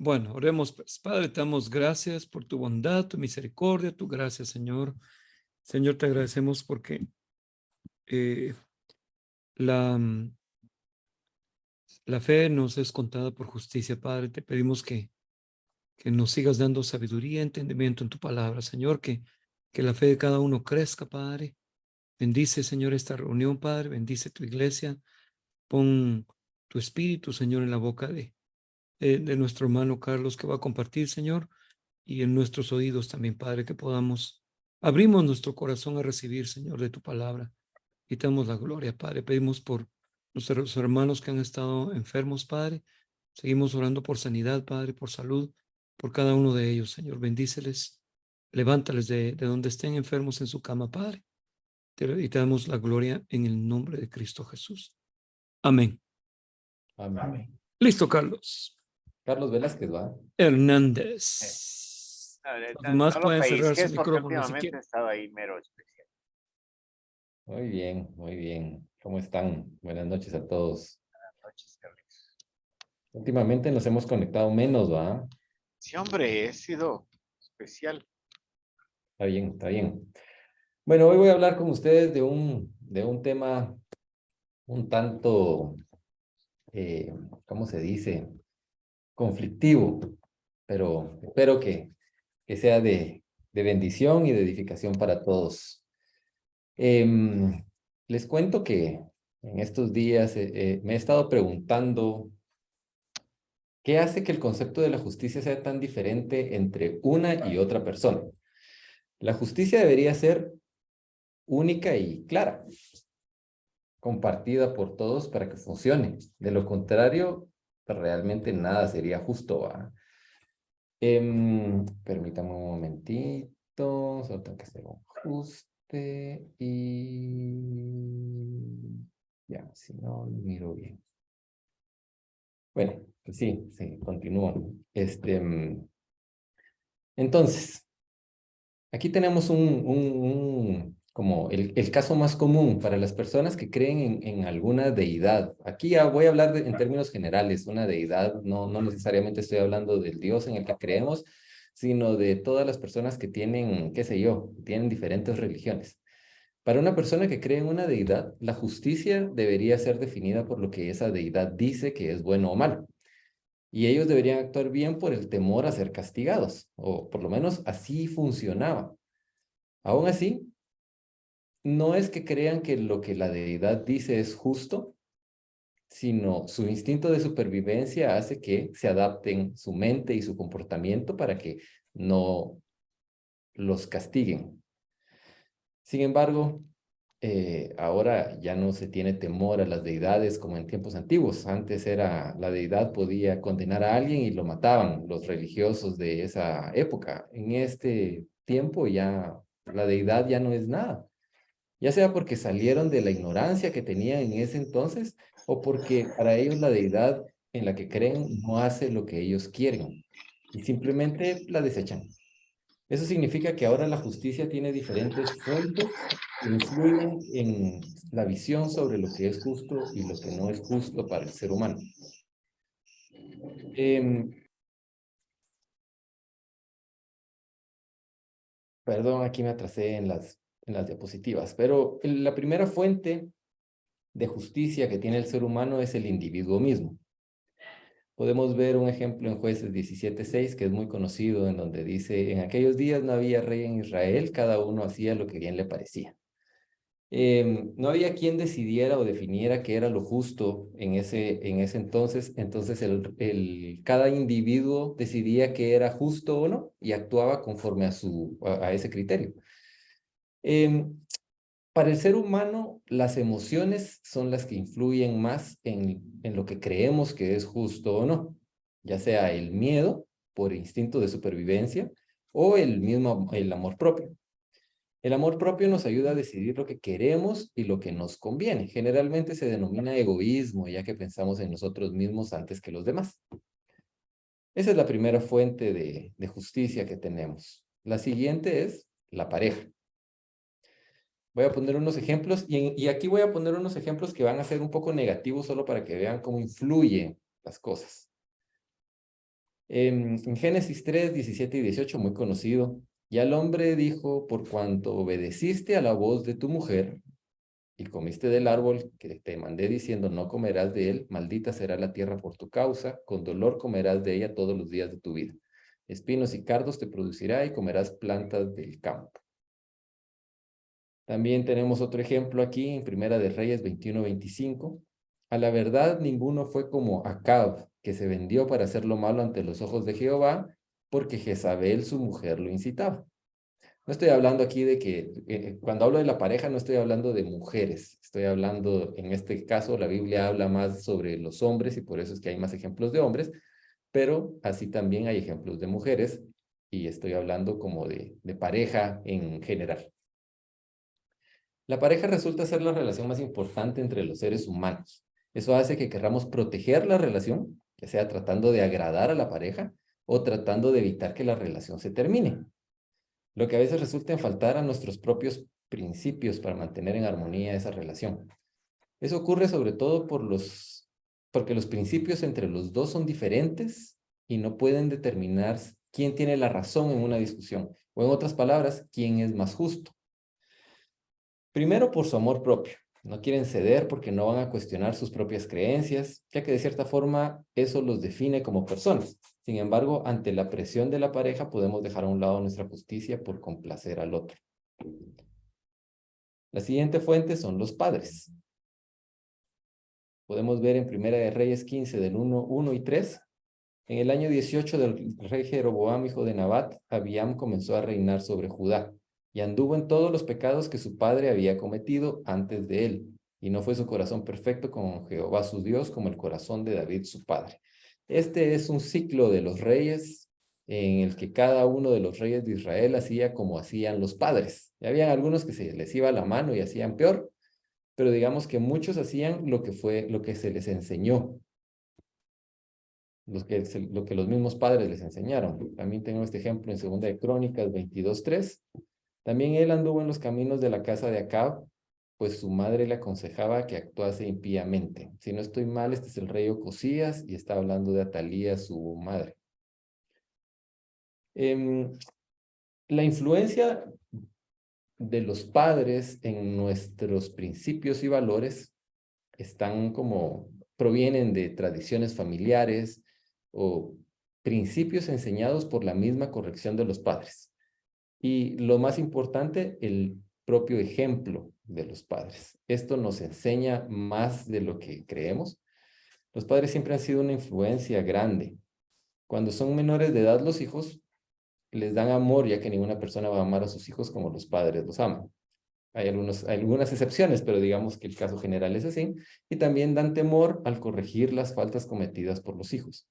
Bueno, oremos pues. Padre, te damos gracias por tu bondad, tu misericordia, tu gracia, Señor. Señor, te agradecemos porque eh, la, mm, la fe nos es contada por justicia, Padre. Te pedimos que nos sigas dando sabiduría, entendimiento en tu palabra, Señor, que la fe de cada uno crezca, Padre. Bendice, Señor, esta reunión, Padre. Bendice tu iglesia. Pon tu espíritu, Señor, en la boca de nuestro hermano Carlos que va a compartir, Señor, y en nuestros oídos también, Padre, que podamos, abrimos nuestro corazón a recibir, Señor, de tu palabra y te damos la gloria, Padre. Pedimos por nuestros hermanos que han estado enfermos, Padre. Seguimos orando por sanidad, Padre, por salud, por cada uno de ellos, Señor. Bendíceles, levántales de donde estén enfermos en su cama, Padre. Y te damos la gloria en el nombre de Cristo Jesús. Amén. Amén. Listo, Carlos. Carlos Velázquez, ¿va? Hernández. Los demás No lo pueden cerrar su pellizques porque micrófono si últimamente quieren. estaba ahí mero especial. Muy bien, muy bien. ¿Cómo están? Buenas noches a todos. Buenas noches, Carlitos. Últimamente nos hemos conectado menos, ¿va? Sí, hombre, he sido especial. Está bien, está bien. Bueno, hoy voy a hablar con ustedes de un tema un tanto, ¿cómo se dice? Conflictivo, pero espero que sea de bendición y de edificación para todos. Les cuento que en estos días me he estado preguntando qué hace que el concepto de la justicia sea tan diferente entre una y otra persona. La justicia debería ser única y clara, compartida por todos para que funcione. De lo contrario, realmente nada sería justo, ¿va? Permítame un momentito, solo tengo que hacer un ajuste y ya, si no, lo miro bien. Bueno, pues sí, continúo. Entonces, aquí tenemos como el caso más común para las personas que creen en alguna deidad. Aquí ya voy a hablar en términos generales, una deidad, no necesariamente estoy hablando del Dios en el que creemos, sino de todas las personas que tienen, qué sé yo, tienen diferentes religiones. Para una persona que cree en una deidad, la justicia debería ser definida por lo que esa deidad dice que es bueno o malo. Y ellos deberían actuar bien por el temor a ser castigados, o por lo menos así funcionaba. Aún así, no es que crean que lo que la deidad dice es justo, sino su instinto de supervivencia hace que se adapten su mente y su comportamiento para que no los castiguen. Sin embargo, ahora ya no se tiene temor a las deidades como en tiempos antiguos. Antes era la deidad podía condenar a alguien y lo mataban los religiosos de esa época. En este tiempo ya la deidad ya no es nada. Ya sea porque salieron de la ignorancia que tenían en ese entonces o porque para ellos la deidad en la que creen no hace lo que ellos quieren y simplemente la desechan. Eso significa que ahora la justicia tiene diferentes fuentes que influyen en la visión sobre lo que es justo y lo que no es justo para el ser humano. Perdón, aquí me atrasé en las diapositivas, pero la primera fuente de justicia que tiene el ser humano es el individuo mismo. Podemos ver un ejemplo en Jueces 17:6, que es muy conocido, en donde dice, en aquellos días no había rey en Israel, cada uno hacía lo que bien le parecía. No había quien decidiera o definiera qué era lo justo en ese entonces cada individuo decidía qué era justo o no y actuaba conforme a ese criterio. Para el ser humano, las emociones son las que influyen más en lo que creemos que es justo o no, ya sea el miedo por instinto de supervivencia o el amor propio. El amor propio nos ayuda a decidir lo que queremos y lo que nos conviene. Generalmente se denomina egoísmo, ya que pensamos en nosotros mismos antes que los demás. Esa es la primera fuente de justicia que tenemos. La siguiente es la pareja. Voy a poner unos ejemplos y aquí voy a poner unos ejemplos que van a ser un poco negativos solo para que vean cómo influyen las cosas. En Génesis 3, 17 y 18, muy conocido. Y al hombre dijo, por cuanto obedeciste a la voz de tu mujer y comiste del árbol que te mandé diciendo, no comerás de él, maldita será la tierra por tu causa, con dolor comerás de ella todos los días de tu vida. Espinos y cardos te producirá y comerás plantas del campo. También tenemos otro ejemplo aquí en Primera de Reyes 21-25. A la verdad, ninguno fue como Acab, que se vendió para hacer lo malo ante los ojos de Jehová, porque Jezabel, su mujer, lo incitaba. No estoy hablando aquí de que, cuando hablo de la pareja, no estoy hablando de mujeres. Estoy hablando, en este caso, la Biblia habla más sobre los hombres y por eso es que hay más ejemplos de hombres, pero así también hay ejemplos de mujeres y estoy hablando como de pareja en general. La pareja resulta ser la relación más importante entre los seres humanos. Eso hace que queramos proteger la relación, ya sea tratando de agradar a la pareja o tratando de evitar que la relación se termine. Lo que a veces resulta en faltar a nuestros propios principios para mantener en armonía esa relación. Eso ocurre sobre todo porque los principios entre los dos son diferentes y no pueden determinar quién tiene la razón en una discusión, o en otras palabras, quién es más justo. Primero, por su amor propio. No quieren ceder porque no van a cuestionar sus propias creencias, ya que de cierta forma eso los define como personas. Sin embargo, ante la presión de la pareja podemos dejar a un lado nuestra justicia por complacer al otro. La siguiente fuente son los padres. Podemos ver en Primera de Reyes 15 del 1 y 3. En el año 18 del rey Jeroboam, hijo de Nabat, Abiam comenzó a reinar sobre Judá y anduvo en todos los pecados que su padre había cometido antes de él. Y no fue su corazón perfecto con Jehová su Dios como el corazón de David su padre. Este es un ciclo de los reyes en el que cada uno de los reyes de Israel hacía como hacían los padres. Y habían algunos que se les iba la mano y hacían peor, pero digamos que muchos hacían lo que se les enseñó, lo que los mismos padres les enseñaron. También tengo este ejemplo en 2 de Crónicas 22:3. También él anduvo en los caminos de la casa de Acab, pues su madre le aconsejaba que actuase impíamente. Si no estoy mal, este es el rey Ocosías y está hablando de Atalía, su madre. La influencia de los padres en nuestros principios y valores provienen de tradiciones familiares o principios enseñados por la misma corrección de los padres. Y lo más importante, el propio ejemplo de los padres. Esto nos enseña más de lo que creemos. Los padres siempre han sido una influencia grande. Cuando son menores de edad, los hijos les dan amor, ya que ninguna persona va a amar a sus hijos como los padres los aman. Hay algunas excepciones, pero digamos que el caso general es así. Y también dan temor al corregir las faltas cometidas por los hijos.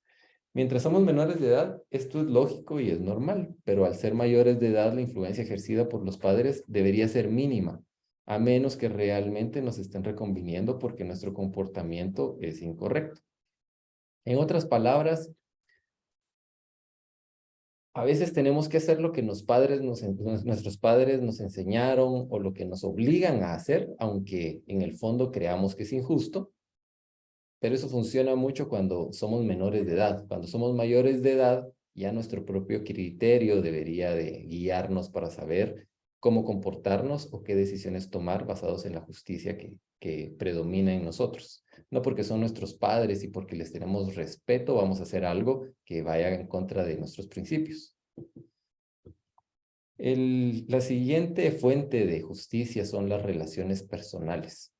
Mientras somos menores de edad, esto es lógico y es normal, pero al ser mayores de edad, la influencia ejercida por los padres debería ser mínima, a menos que realmente nos estén reconviniendo porque nuestro comportamiento es incorrecto. En otras palabras, a veces tenemos que hacer lo que nuestros padres nos enseñaron o lo que nos obligan a hacer, aunque en el fondo creamos que es injusto. Pero eso funciona mucho cuando somos menores de edad. Cuando somos mayores de edad, ya nuestro propio criterio debería de guiarnos para saber cómo comportarnos o qué decisiones tomar basados en la justicia que predomina en nosotros. No porque son nuestros padres y porque les tenemos respeto, vamos a hacer algo que vaya en contra de nuestros principios. La siguiente fuente de justicia son las relaciones personales.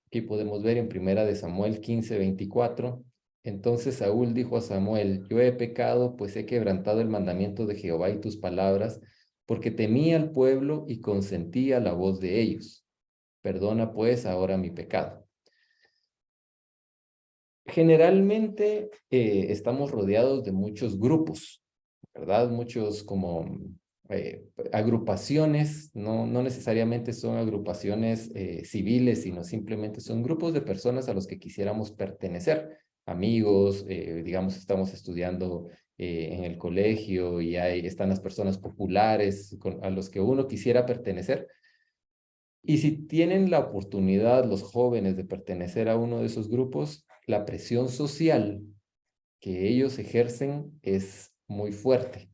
Aquí podemos ver en Primera de Samuel 15:24. Entonces Saúl dijo a Samuel, yo he pecado, pues he quebrantado el mandamiento de Jehová y tus palabras, porque temí al pueblo y consentí a la voz de ellos. Perdona pues ahora mi pecado. Generalmente estamos rodeados de muchos grupos, ¿verdad? Muchos como agrupaciones, no necesariamente son agrupaciones civiles, sino simplemente son grupos de personas a los que quisiéramos pertenecer. Amigos, digamos, estamos estudiando en el colegio y están las personas populares a los que uno quisiera pertenecer. Y si tienen la oportunidad los jóvenes de pertenecer a uno de esos grupos, la presión social que ellos ejercen es muy fuerte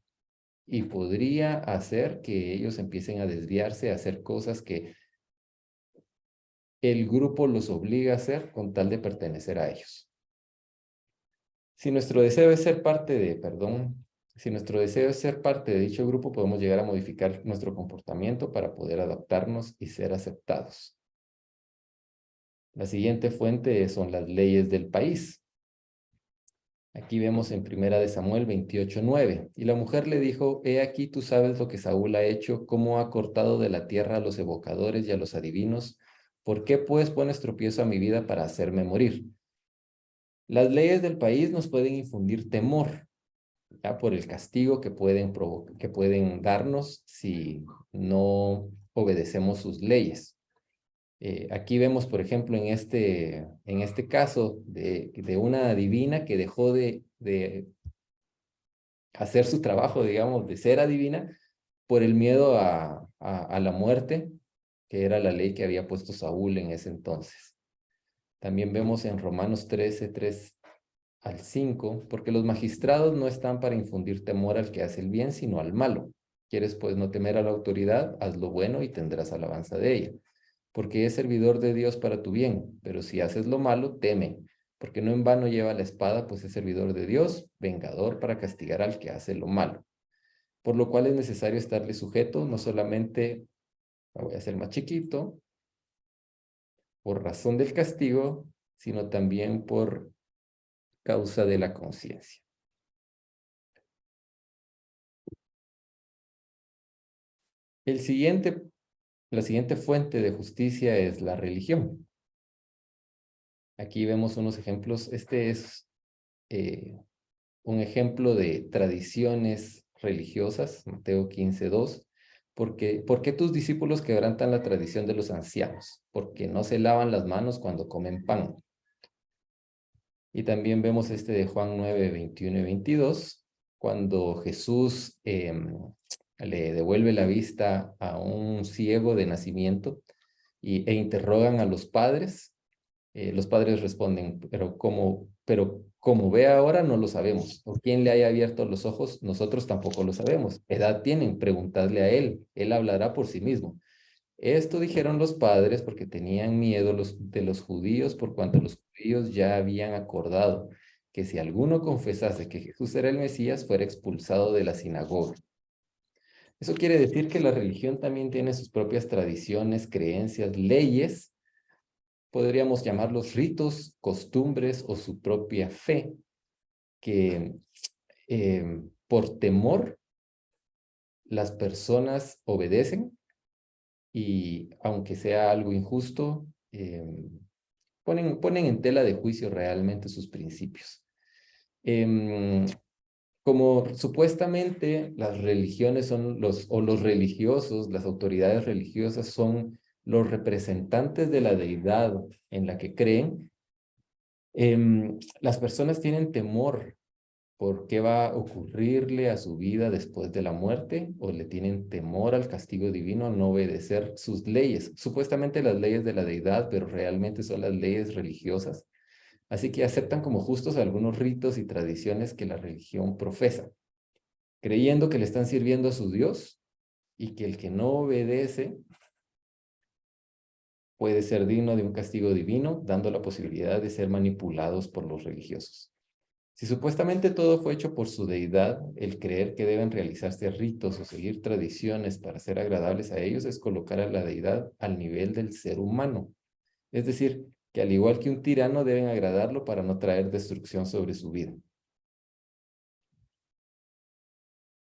y podría hacer que ellos empiecen a desviarse, a hacer cosas que el grupo los obliga a hacer con tal de pertenecer a ellos. Si nuestro deseo es ser parte de, si nuestro deseo es ser parte de dicho grupo, podemos llegar a modificar nuestro comportamiento para poder adaptarnos y ser aceptados. La siguiente fuente son las leyes del país. Aquí vemos en 1 de Samuel 28:9. Y la mujer le dijo, he aquí tú sabes lo que Saúl ha hecho, cómo ha cortado de la tierra a los evocadores y a los adivinos. ¿Por qué pues pones tropiezo a mi vida para hacerme morir? Las leyes del país nos pueden infundir temor, ¿ya? Por el castigo que pueden darnos si no obedecemos sus leyes. Aquí vemos, por ejemplo, en este caso de una adivina que dejó de hacer su trabajo, digamos, de ser adivina, por el miedo a la muerte, que era la ley que había puesto Saúl en ese entonces. También vemos en Romanos 13:3 al 5, porque los magistrados no están para infundir temor al que hace el bien, sino al malo. ¿Quieres pues no temer a la autoridad? Haz lo bueno y tendrás alabanza de ella, porque es servidor de Dios para tu bien. Pero si haces lo malo, teme, porque no en vano lleva la espada, pues es servidor de Dios, vengador para castigar al que hace lo malo. Por lo cual es necesario estarle sujeto, no solamente, la voy a hacer más chiquito, por razón del castigo, sino también por causa de la conciencia. La siguiente fuente de justicia es la religión. Aquí vemos unos ejemplos. Este es un ejemplo de tradiciones religiosas, Mateo 15:2. ¿Por qué tus discípulos quebrantan la tradición de los ancianos? Porque no se lavan las manos cuando comen pan. Y también vemos este de Juan 9:21 y 22, cuando Jesús le devuelve la vista a un ciego de nacimiento e interrogan a los padres. Los padres responden, pero como ve ahora no lo sabemos. O quién le haya abierto los ojos, nosotros tampoco lo sabemos. Edad tienen, preguntadle a él hablará por sí mismo. Esto dijeron los padres porque tenían miedo de los judíos, por cuanto los judíos ya habían acordado que si alguno confesase que Jesús era el Mesías, fuera expulsado de la sinagoga. Eso quiere decir que la religión también tiene sus propias tradiciones, creencias, leyes, podríamos llamarlos ritos, costumbres o su propia fe, que por temor las personas obedecen y aunque sea algo injusto, ponen en tela de juicio realmente sus principios. Como supuestamente las religiones son los religiosos, las autoridades religiosas son los representantes de la deidad en la que creen, las personas tienen temor por qué va a ocurrirle a su vida después de la muerte, o le tienen temor al castigo divino al no obedecer sus leyes, supuestamente las leyes de la deidad, pero realmente son las leyes religiosas. Así que aceptan como justos algunos ritos y tradiciones que la religión profesa, creyendo que le están sirviendo a su Dios y que el que no obedece puede ser digno de un castigo divino, dando la posibilidad de ser manipulados por los religiosos. Si supuestamente todo fue hecho por su deidad, el creer que deben realizarse ritos o seguir tradiciones para ser agradables a ellos es colocar a la deidad al nivel del ser humano. Es decir, que al igual que un tirano deben agradarlo para no traer destrucción sobre su vida.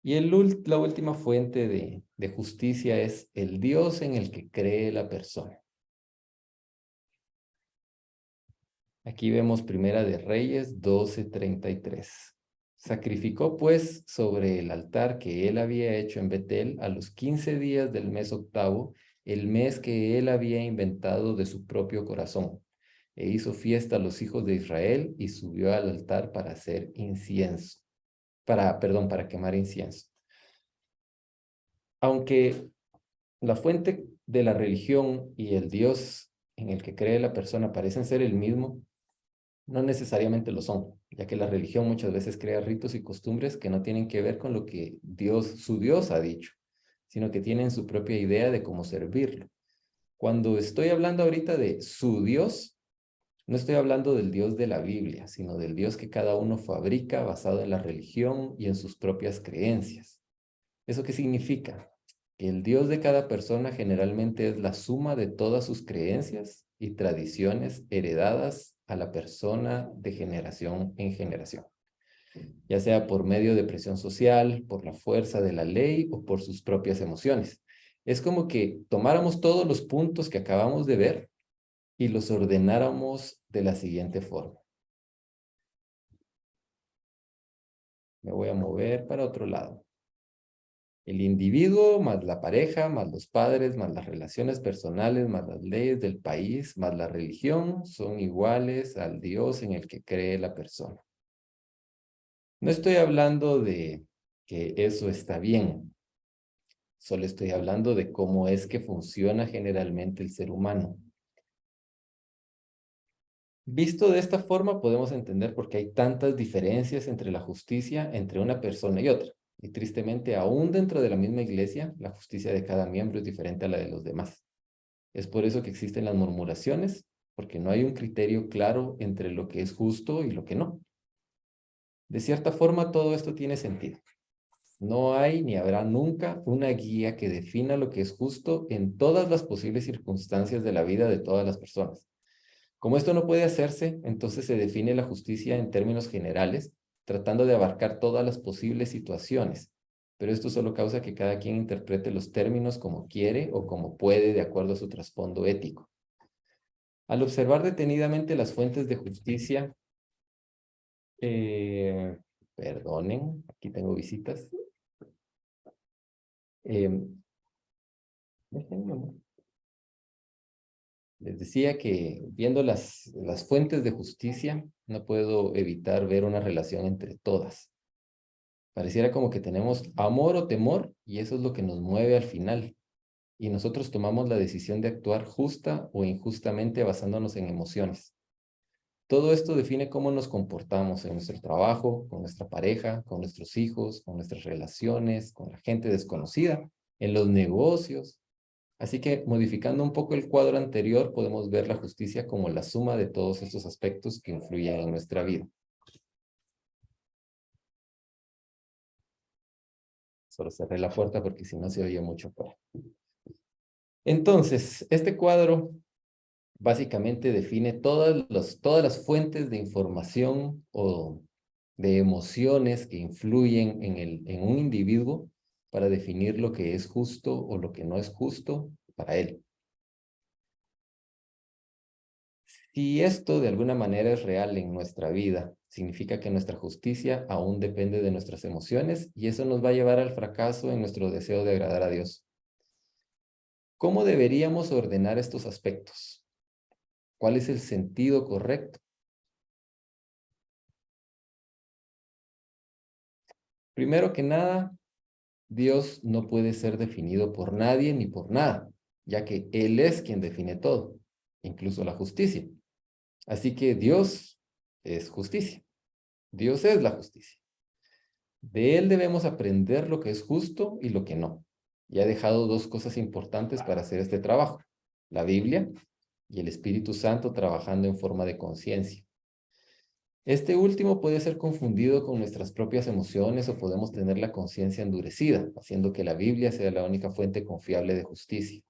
Y la última fuente de justicia es el Dios en el que cree la persona. Aquí vemos Primera de Reyes 12:33. Sacrificó pues sobre el altar que él había hecho en Betel a los 15 días del mes octavo, el mes que él había inventado de su propio corazón. E hizo fiesta a los hijos de Israel y subió al altar para hacer incienso. Para quemar incienso. Aunque la fuente de la religión y el Dios en el que cree la persona parecen ser el mismo, No necesariamente lo son, ya que la religión muchas veces crea ritos y costumbres que no tienen que ver con lo que su Dios ha dicho, sino que tienen su propia idea de cómo servirlo. Cuando estoy hablando ahorita de su Dios, no estoy hablando del Dios de la Biblia, sino del Dios que cada uno fabrica basado en la religión y en sus propias creencias. ¿Eso qué significa? Que el Dios de cada persona generalmente es la suma de todas sus creencias y tradiciones heredadas a la persona de generación en generación, ya sea por medio de presión social, por la fuerza de la ley o por sus propias emociones. Es como que tomáramos todos los puntos que acabamos de ver y los ordenáramos de la siguiente forma. Me voy a mover para otro lado. El individuo, más la pareja, más los padres, más las relaciones personales, más las leyes del país, más la religión, son iguales al Dios en el que cree la persona. No estoy hablando de que eso está bien. Solo estoy hablando de cómo es que funciona generalmente el ser humano. Visto de esta forma, podemos entender por qué hay tantas diferencias entre la justicia entre una persona y otra. Y tristemente, aún dentro de la misma iglesia, la justicia de cada miembro es diferente a la de los demás. Es por eso que existen las murmuraciones, porque no hay un criterio claro entre lo que es justo y lo que no. De cierta forma, todo esto tiene sentido. No hay ni habrá nunca una guía que defina lo que es justo en todas las posibles circunstancias de la vida de todas las personas. Como esto no puede hacerse, entonces se define la justicia en términos generales, tratando de abarcar todas las posibles situaciones. Pero esto solo causa que cada quien interprete los términos como quiere o como puede de acuerdo a su trasfondo ético. Al observar detenidamente las fuentes de justicia, perdonen, aquí tengo visitas. Déjenme. Les decía que viendo las fuentes de justicia, no puedo evitar ver una relación entre todas. Pareciera como que tenemos amor o temor y eso es lo que nos mueve al final. Y nosotros tomamos la decisión de actuar justa o injustamente basándonos en emociones. Todo esto define cómo nos comportamos en nuestro trabajo, con nuestra pareja, con nuestros hijos, con nuestras relaciones, con la gente desconocida, en los negocios. Así que modificando un poco el cuadro anterior, podemos ver la justicia como la suma de todos estos aspectos que influyen en nuestra vida. Solo cerré la puerta porque si no se oye mucho afuera. Entonces, este cuadro básicamente define todas las fuentes de información o de emociones que influyen en un individuo para definir lo que es justo o lo que no es justo para él. Si esto de alguna manera es real en nuestra vida, significa que nuestra justicia aún depende de nuestras emociones y eso nos va a llevar al fracaso en nuestro deseo de agradar a Dios. ¿Cómo deberíamos ordenar estos aspectos? ¿Cuál es el sentido correcto? Primero que nada, Dios no puede ser definido por nadie ni por nada, ya que Él es quien define todo, incluso la justicia. Así que Dios es justicia. Dios es la justicia. De Él debemos aprender lo que es justo y lo que no. Y ha dejado dos cosas importantes para hacer este trabajo: la Biblia y el Espíritu Santo trabajando en forma de conciencia. Este último puede ser confundido con nuestras propias emociones o podemos tener la conciencia endurecida, haciendo que la Biblia sea la única fuente confiable de justicia.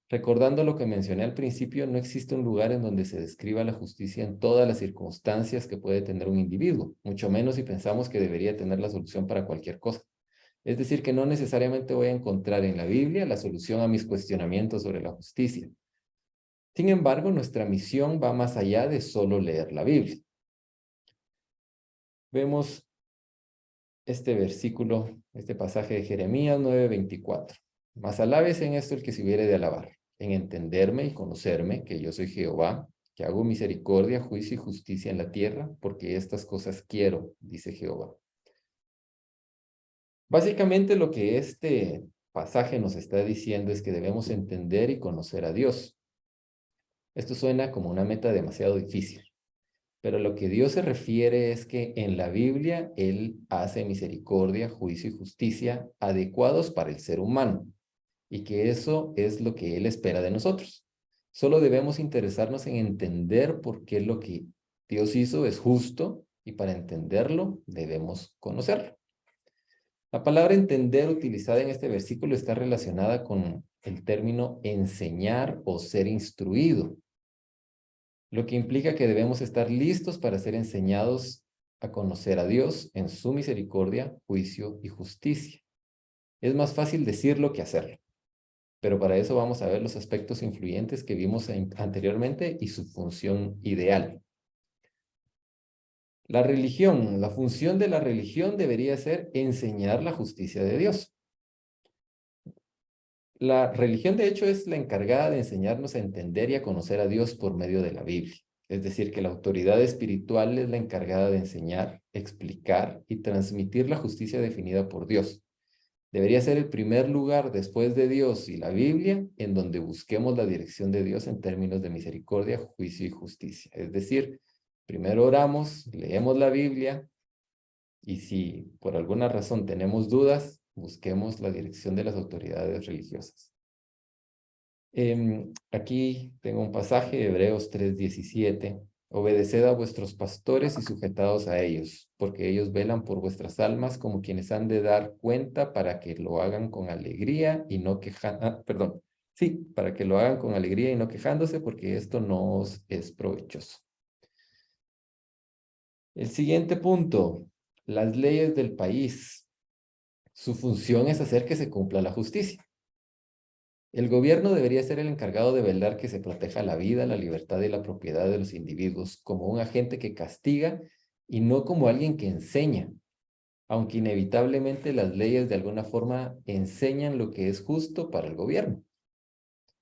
Recordando lo que mencioné al principio, no existe un lugar en donde se describa la justicia en todas las circunstancias que puede tener un individuo, mucho menos si pensamos que debería tener la solución para cualquier cosa. Es decir, que no necesariamente voy a encontrar en la Biblia la solución a mis cuestionamientos sobre la justicia. Sin embargo, nuestra misión va más allá de solo leer la Biblia. Vemos este versículo, este pasaje de Jeremías 9:24. Mas alabes en esto el que se hubiere de alabar, en entenderme y conocerme, que yo soy Jehová, que hago misericordia, juicio y justicia en la tierra, porque estas cosas quiero, dice Jehová. Básicamente lo que este pasaje nos está diciendo es que debemos entender y conocer a Dios. Esto suena como una meta demasiado difícil. Pero lo que Dios se refiere es que en la Biblia Él hace misericordia, juicio y justicia adecuados para el ser humano. Y que eso es lo que Él espera de nosotros. Solo debemos interesarnos en entender por qué lo que Dios hizo es justo, y para entenderlo debemos conocerlo. La palabra entender utilizada en este versículo está relacionada con el término enseñar o ser instruido, lo que implica que debemos estar listos para ser enseñados a conocer a Dios en su misericordia, juicio y justicia. Es más fácil decirlo que hacerlo, pero para eso vamos a ver los aspectos influyentes que vimos anteriormente y su función ideal. La religión, la función de la religión debería ser enseñar la justicia de Dios. La religión, de hecho, es la encargada de enseñarnos a entender y a conocer a Dios por medio de la Biblia. Es decir, que la autoridad espiritual es la encargada de enseñar, explicar y transmitir la justicia definida por Dios. Debería ser el primer lugar después de Dios y la Biblia en donde busquemos la dirección de Dios en términos de misericordia, juicio y justicia. Es decir, primero oramos, leemos la Biblia y si por alguna razón tenemos dudas, busquemos la dirección de las autoridades religiosas. Aquí tengo un pasaje, Hebreos 3:17. Obedeced a vuestros pastores y sujetaos a ellos, porque ellos velan por vuestras almas como quienes han de dar cuenta para que lo hagan con alegría y no para que lo hagan con alegría y no quejándose, porque esto no os es provechoso. El siguiente punto, las leyes del país. Su función es hacer que se cumpla la justicia. El gobierno debería ser el encargado de velar que se proteja la vida, la libertad y la propiedad de los individuos como un agente que castiga y no como alguien que enseña, aunque inevitablemente las leyes de alguna forma enseñan lo que es justo para el gobierno,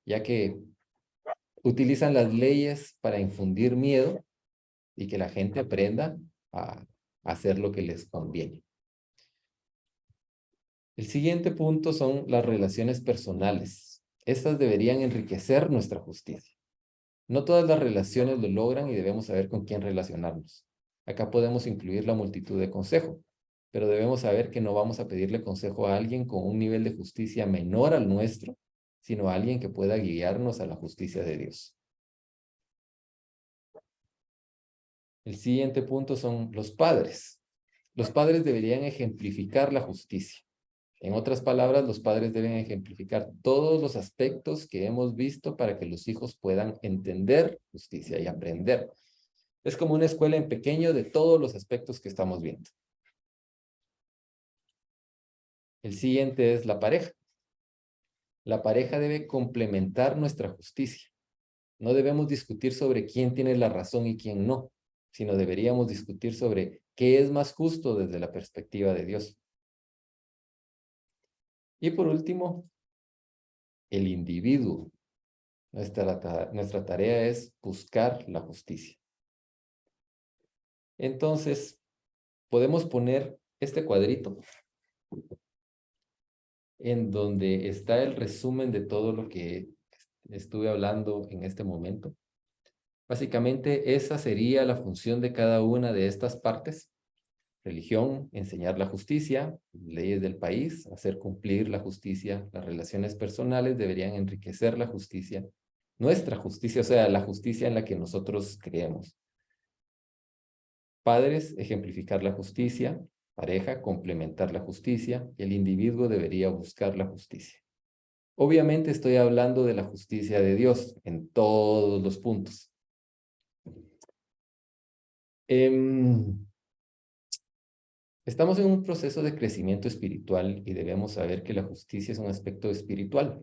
ya que utilizan las leyes para infundir miedo y que la gente aprenda a hacer lo que les conviene. El siguiente punto son las relaciones personales. Estas deberían enriquecer nuestra justicia. No todas las relaciones lo logran y debemos saber con quién relacionarnos. Acá podemos incluir la multitud de consejos, pero debemos saber que no vamos a pedirle consejo a alguien con un nivel de justicia menor al nuestro, sino a alguien que pueda guiarnos a la justicia de Dios. El siguiente punto son los padres. Los padres deberían ejemplificar la justicia. En otras palabras, los padres deben ejemplificar todos los aspectos que hemos visto para que los hijos puedan entender justicia y aprender. Es como una escuela en pequeño de todos los aspectos que estamos viendo. El siguiente es la pareja. La pareja debe complementar nuestra justicia. No debemos discutir sobre quién tiene la razón y quién no, sino deberíamos discutir sobre qué es más justo desde la perspectiva de Dios. Y por último, el individuo. Nuestra tarea es buscar la justicia. Entonces, podemos poner este cuadrito en donde está el resumen de todo lo que estuve hablando en este momento. Básicamente, esa sería la función de cada una de estas partes. Religión, enseñar la justicia, leyes del país, hacer cumplir la justicia, las relaciones personales deberían enriquecer la justicia, nuestra justicia, o sea, la justicia en la que nosotros creemos. Padres, ejemplificar la justicia, pareja, complementar la justicia, y el individuo debería buscar la justicia. Obviamente estoy hablando de la justicia de Dios en todos los puntos. Estamos en un proceso de crecimiento espiritual y debemos saber que la justicia es un aspecto espiritual.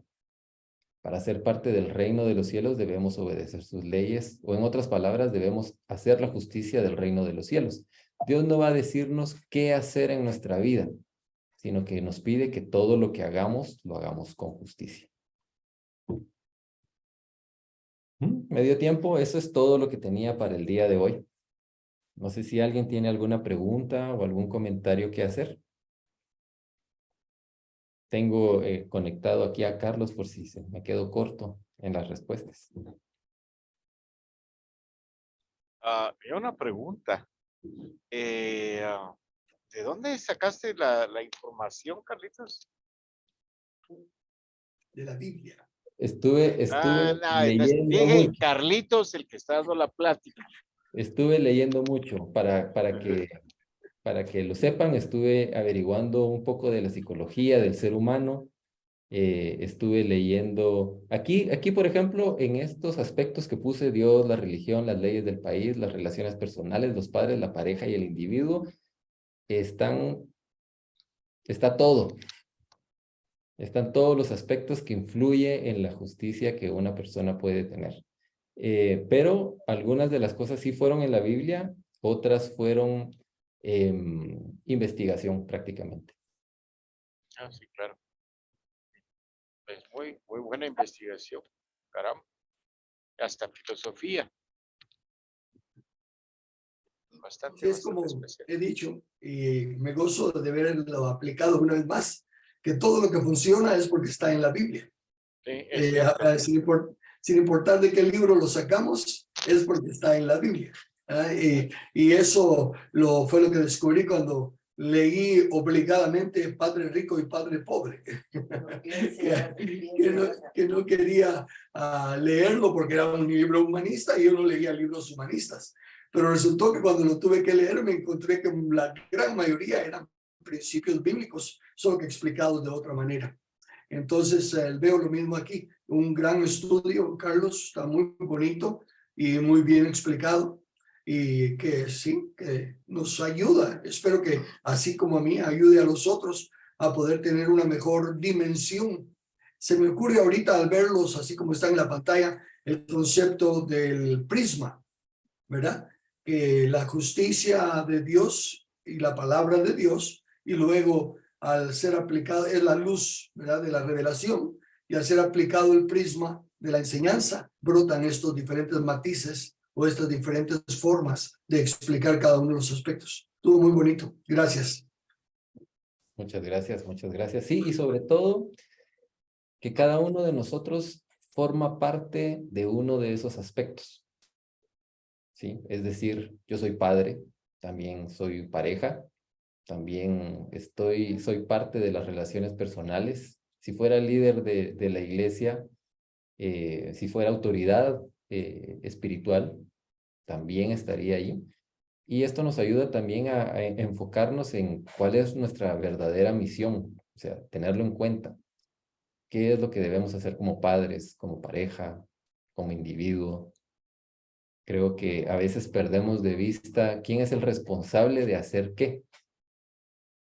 Para ser parte del reino de los cielos debemos obedecer sus leyes, o en otras palabras, debemos hacer la justicia del reino de los cielos. Dios no va a decirnos qué hacer en nuestra vida, sino que nos pide que todo lo que hagamos, lo hagamos con justicia. Medio tiempo, eso es todo lo que tenía para el día de hoy. No sé si alguien tiene alguna pregunta o algún comentario que hacer. Tengo conectado aquí a Carlos por si me quedo corto en las respuestas. Yo una pregunta. ¿De dónde sacaste la información, Carlitos? De la Biblia. Estuve leyendo Dije, mucho. Carlitos, el que está dando la plática. Estuve leyendo mucho para que lo sepan. Estuve averiguando un poco de la psicología del ser humano. Estuve leyendo aquí, por ejemplo, en estos aspectos que puse: Dios, la religión, las leyes del país, las relaciones personales, los padres, la pareja y el individuo. Está todo. Están todos los aspectos que influyen en la justicia que una persona puede tener. Pero algunas de las cosas sí fueron en la Biblia, otras fueron investigación prácticamente. Sí, claro. Es muy buena investigación. Caramba. Hasta filosofía. Bastante, Es como bastante especial. he dicho, y me gozo de verlo aplicado una vez más, que todo lo que funciona es porque está en la Biblia. Sí, es cierto. Sin importar de qué libro lo sacamos, es porque está en la Biblia. Y eso fue lo que descubrí cuando leí obligadamente Padre Rico y Padre Pobre, que no quería leerlo porque era un libro humanista y yo no leía libros humanistas. Pero resultó que cuando lo tuve que leer me encontré que la gran mayoría eran principios bíblicos, solo que explicados de otra manera. Entonces veo lo mismo aquí, un gran estudio, Carlos, está muy bonito y muy bien explicado y que sí, que nos ayuda. Espero que así como a mí, ayude a los otros a poder tener una mejor dimensión. Se me ocurre ahorita al verlos así como está en la pantalla, el concepto del prisma, ¿verdad? Que la justicia de Dios y la palabra de Dios, y luego al ser aplicada es la luz, ¿verdad?, de la revelación, y al ser aplicado el prisma de la enseñanza, brotan estos diferentes matices o estas diferentes formas de explicar cada uno de los aspectos. Estuvo muy bonito. Gracias. Muchas gracias, muchas gracias. Sí, y sobre todo, que cada uno de nosotros forma parte de uno de esos aspectos. ¿Sí? Es decir, yo soy padre, también soy pareja, también soy parte de las relaciones personales. Si fuera líder de la iglesia, si fuera autoridad espiritual, también estaría ahí. Y esto nos ayuda también a enfocarnos en cuál es nuestra verdadera misión, o sea, tenerlo en cuenta. ¿Qué es lo que debemos hacer como padres, como pareja, como individuo? Creo que a veces perdemos de vista quién es el responsable de hacer qué.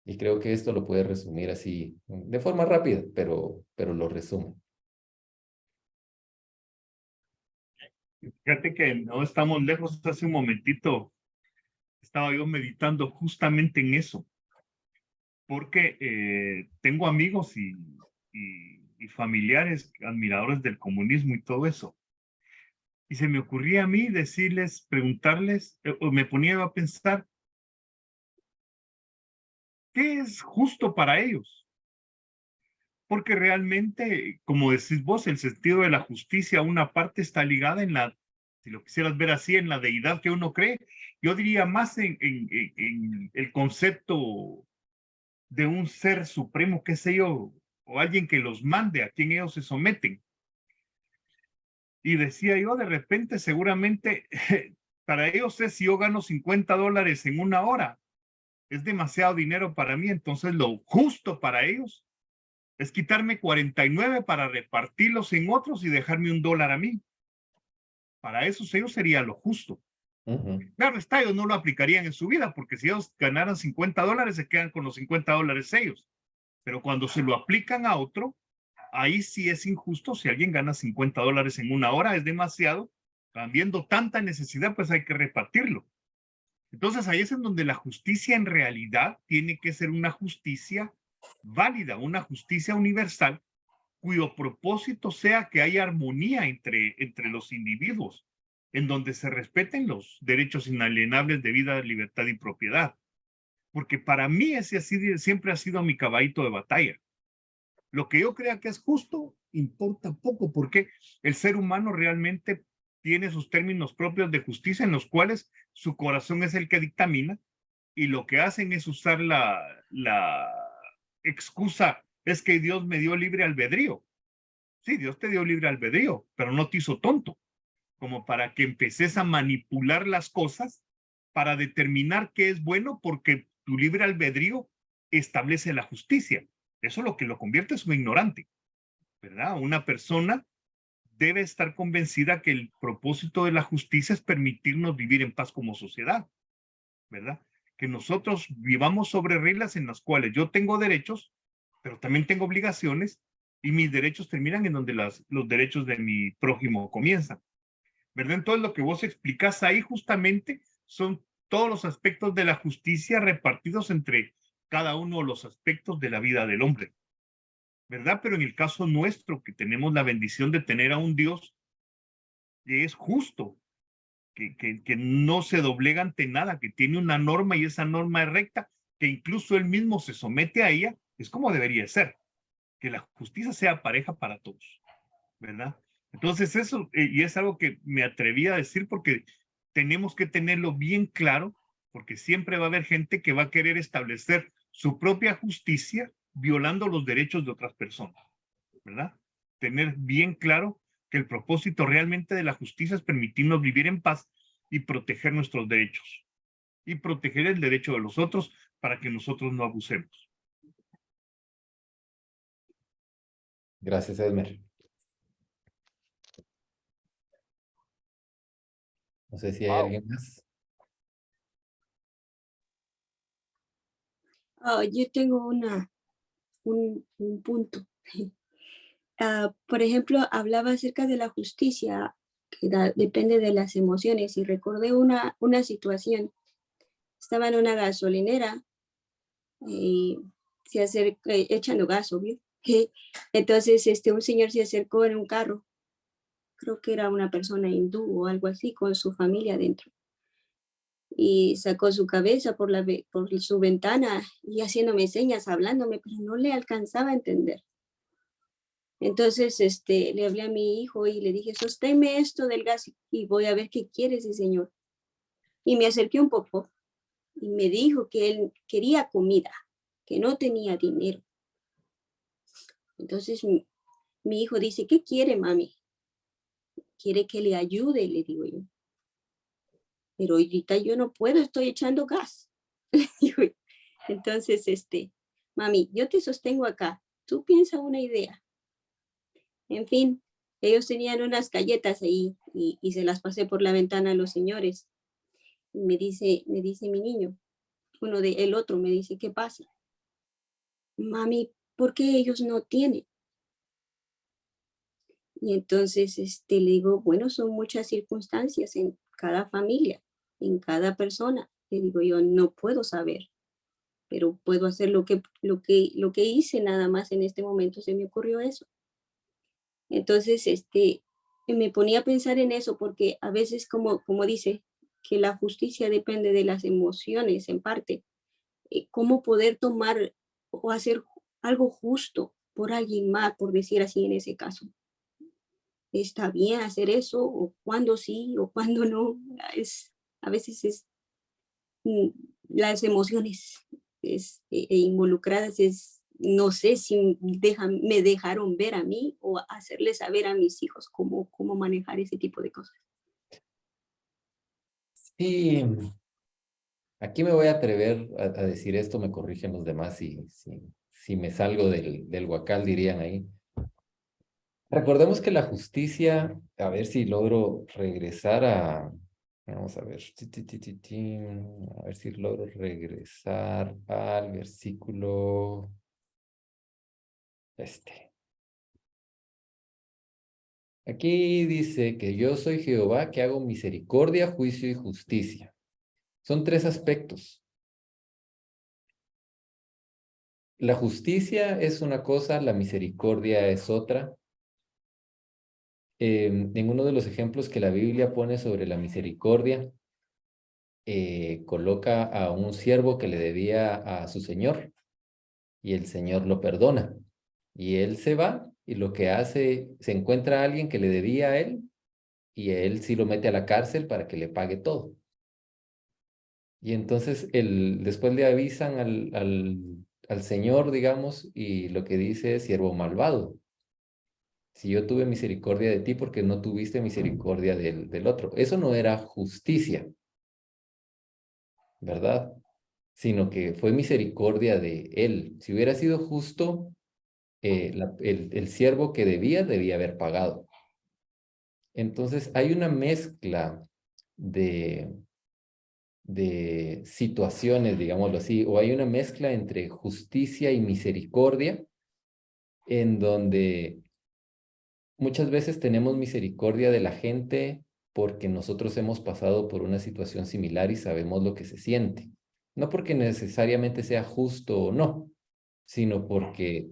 Y creo que esto lo puede resumir así, de forma rápida, pero lo resume. Fíjate que no estamos lejos. Hace un momentito estaba yo meditando justamente en eso, porque tengo amigos y familiares admiradores del comunismo y todo eso. Y se me ocurría a mí decirles, preguntarles, o me ponía a pensar, ¿qué es justo para ellos? Porque realmente, como decís vos, el sentido de la justicia, una parte está ligada en si lo quisieras ver así, en la deidad que uno cree. Yo diría más en el concepto de un ser supremo, qué sé yo, o alguien que los mande, a quien ellos se someten. Y decía yo, de repente, seguramente, para ellos es: si yo gano $50 en una hora, es demasiado dinero para mí. Entonces lo justo para ellos es quitarme 49 para repartirlos en otros y dejarme $1 a mí. Para esos ellos sería lo justo. Claro está, ellos no lo aplicarían en su vida, porque si ellos ganaran $50, se quedan con los $50 ellos. Pero cuando se lo aplican a otro, ahí sí es injusto. Si alguien gana $50 en una hora, es demasiado. Habiendo tanta necesidad, pues hay que repartirlo. Entonces ahí es en donde la justicia en realidad tiene que ser una justicia válida, una justicia universal, cuyo propósito sea que haya armonía entre los individuos, en donde se respeten los derechos inalienables de vida, libertad y propiedad. Porque para mí ese siempre ha sido mi caballito de batalla. Lo que yo crea que es justo importa poco, porque el ser humano realmente tiene sus términos propios de justicia en los cuales su corazón es el que dictamina y lo que hacen es usar la excusa, es que Dios me dio libre albedrío. Sí, Dios te dio libre albedrío, pero no te hizo tonto, como para que empeces a manipular las cosas para determinar qué es bueno, porque tu libre albedrío establece la justicia. Eso es lo que lo convierte en un ignorante, ¿verdad? Una persona debe estar convencida que el propósito de la justicia es permitirnos vivir en paz como sociedad, ¿verdad? Que nosotros vivamos sobre reglas en las cuales yo tengo derechos, pero también tengo obligaciones, y mis derechos terminan en donde los derechos de mi prójimo comienzan, ¿verdad? Entonces lo que vos explicás ahí justamente son todos los aspectos de la justicia repartidos entre cada uno de los aspectos de la vida del hombre, ¿verdad? Pero en el caso nuestro, que tenemos la bendición de tener a un Dios que es justo, que no se doblega ante nada, que tiene una norma y esa norma es recta, que incluso él mismo se somete a ella, es como debería ser, que la justicia sea pareja para todos, ¿verdad? Entonces eso, y es algo que me atreví a decir porque tenemos que tenerlo bien claro, porque siempre va a haber gente que va a querer establecer su propia justicia violando los derechos de otras personas, ¿verdad? Tener bien claro que el propósito realmente de la justicia es permitirnos vivir en paz y proteger nuestros derechos y proteger el derecho de los otros para que nosotros no abusemos. Gracias, Edmer. No sé si hay Wow. alguien más. Yo tengo un punto. Por ejemplo, hablaba acerca de la justicia, que depende de las emociones, y recordé una situación. Estaba en una gasolinera y se acercó, echando gas, obvio. Entonces, un señor se acercó en un carro, creo que era una persona hindú o algo así, con su familia dentro. Y sacó su cabeza por su ventana y haciéndome señas, hablándome, pero no le alcanzaba a entender. Entonces, le hablé a mi hijo y le dije, sosténme esto del gas y voy a ver qué quiere ese señor. Y me acerqué un poco y me dijo que él quería comida, que no tenía dinero. Entonces, mi hijo dice, ¿qué quiere, mami? Quiere que le ayude, le digo yo. Pero ahorita yo no puedo, estoy echando gas. Entonces, mami, yo te sostengo acá, tú piensa una idea. En fin, ellos tenían unas galletas ahí y se las pasé por la ventana a los señores. Y me dice mi niño, el otro me dice, ¿qué pasa? Mami, ¿por qué ellos no tienen? Y entonces le digo, bueno, son muchas circunstancias en cada familia, en cada persona. Le digo, yo no puedo saber, pero puedo hacer lo que hice nada más en este momento, se me ocurrió eso. Entonces, me ponía a pensar en eso porque a veces, como dice, que la justicia depende de las emociones en parte. ¿Cómo poder tomar o hacer algo justo por alguien más, por decir así en ese caso? ¿Está bien hacer eso? ¿O cuándo sí o cuándo no? A veces mm, las emociones involucradas no sé si me dejaron ver a mí o hacerles saber a mis hijos cómo manejar ese tipo de cosas. Sí, aquí me voy a atrever a decir esto, me corrigen los demás si me salgo del huacal, dirían ahí. Recordemos que la justicia, a ver si logro regresar vamos a ver, a ver si logro regresar al versículo Aquí dice que yo soy Jehová que hago misericordia, juicio y justicia. Son tres aspectos. La justicia es una cosa, la misericordia es otra. En uno de los ejemplos que la Biblia pone sobre la misericordia, coloca a un siervo que le debía a su señor y el señor lo perdona. Y él se va y lo que hace, se encuentra a alguien que le debía a él y a él sí lo mete a la cárcel para que le pague todo. Y entonces después le avisan al señor, digamos, y lo que dice es: siervo malvado, si yo tuve misericordia de ti, porque no tuviste misericordia del otro. Eso no era justicia, ¿verdad? Sino que fue misericordia de él. Si hubiera sido justo, el siervo que debía haber pagado. Entonces hay una mezcla de situaciones, digámoslo así, o hay una mezcla entre justicia y misericordia, en donde muchas veces tenemos misericordia de la gente porque nosotros hemos pasado por una situación similar y sabemos lo que se siente. No porque necesariamente sea justo o no, sino porque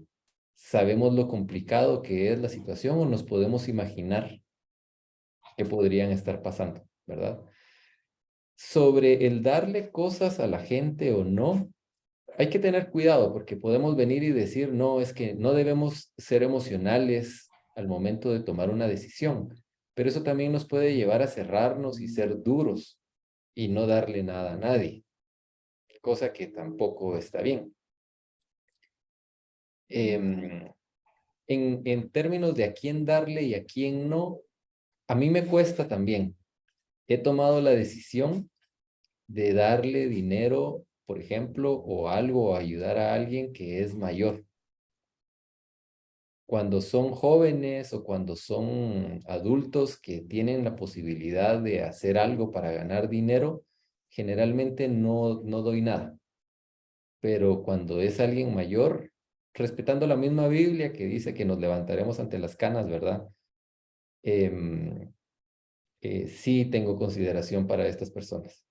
sabemos lo complicado que es la situación o nos podemos imaginar que podrían estar pasando, ¿verdad? Sobre el darle cosas a la gente o no, hay que tener cuidado porque podemos venir y decir: no, es que no debemos ser emocionales al momento de tomar una decisión, pero eso también nos puede llevar a cerrarnos y ser duros y no darle nada a nadie, cosa que tampoco está bien. En términos de a quién darle y a quién no, a mí me cuesta también. He tomado la decisión de darle dinero, por ejemplo, o algo, o ayudar a alguien que es mayor. Cuando son jóvenes o cuando son adultos que tienen la posibilidad de hacer algo para ganar dinero, generalmente no doy nada. Pero cuando es alguien mayor, respetando la misma Biblia que dice que nos levantaremos ante las canas, ¿verdad? Sí tengo consideración para estas personas.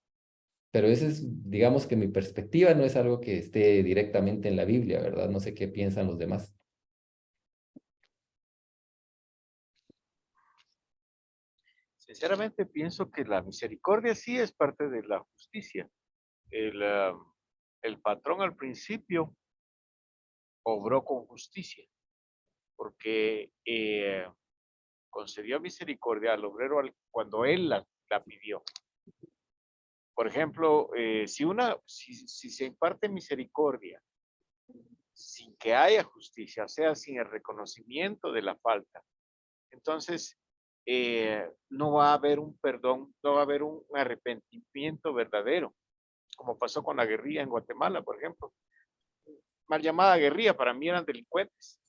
Pero ese es, digamos que mi perspectiva no es algo que esté directamente en la Biblia, ¿verdad? No sé qué piensan los demás. Sinceramente pienso que la misericordia sí es parte de la justicia. El patrón al principio obró con justicia, porque concedió misericordia al obrero cuando él la pidió. Por ejemplo, si se imparte misericordia sin que haya justicia, o sea, sin el reconocimiento de la falta, entonces no va a haber un perdón, no va a haber un arrepentimiento verdadero, como pasó con la guerrilla en Guatemala, por ejemplo. Mal llamada guerrilla, para mí eran delincuentes.